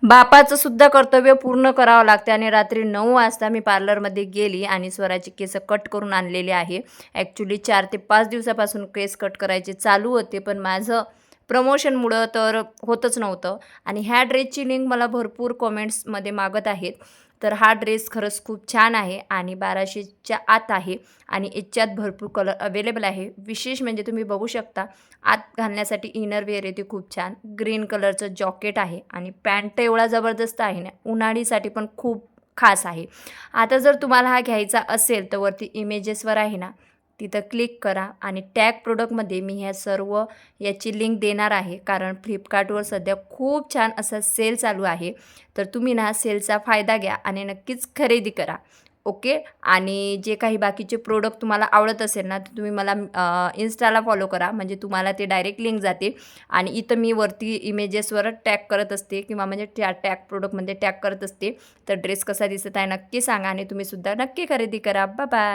बापाचं सुद्धा कर्तव्य पूर्ण करावं लागते आणि रात्री 9 वाजता मी पार्लरमध्ये गेली आणि स्वराची केस कट करून आणलेले आहे. ॲक्च्युली 4 ते 5 दिवसापासून केस कट करायचे चालू होते, पण माझं प्रमोशनमुळं तर होतच नव्हतं. आणि ह्या ड्रेसची लिंक मला भरपूर कमेंट्समध्ये मागत आहेत. तर हा ड्रेस खरंच खूप छान आहे आणि 1200च्या आत आहे आणि याच्यात भरपूर कलर अवेलेबल आहे. विशेष म्हणजे तुम्ही बघू शकता, आत घालण्यासाठी इनर वेअर येते खूप छान. ग्रीन कलरचं जॉकेट आहे आणि पॅन्ट एवढा जबरदस्त आहे ना, उन्हाळीसाठी पण खूप खास आहे. आता जर तुम्हाला हा घ्यायचा असेल तर वरती इमेजेसवर आहे ना, तिथं क्लिक करा आणि टॅग प्रोडक्टमध्ये मी ह्या सर्व याची लिंक देणार आहे. कारण फ्लिपकार्टवर सध्या खूप छान असा सेल चालू आहे. तर तुम्ही ना सेलचा फायदा घ्या आणि नक्कीच खरेदी करा. ओके. आणि जे काही बाकीचे प्रोडक्ट तुम्हाला आवडत असेल ना, तर तुम्ही मला इन्स्टाला फॉलो करा, म्हणजे तुम्हाला ते डायरेक्ट लिंक जाते. आणि इथं मी वरती इमेजेसवर टॅग करत असते किंवा म्हणजे त्या टॅग प्रोडक्टमध्ये टॅग करत असते. तर ड्रेस कसा दिसत आहे नक्की सांगा आणि तुम्हीसुद्धा नक्की खरेदी करा. Bye bye.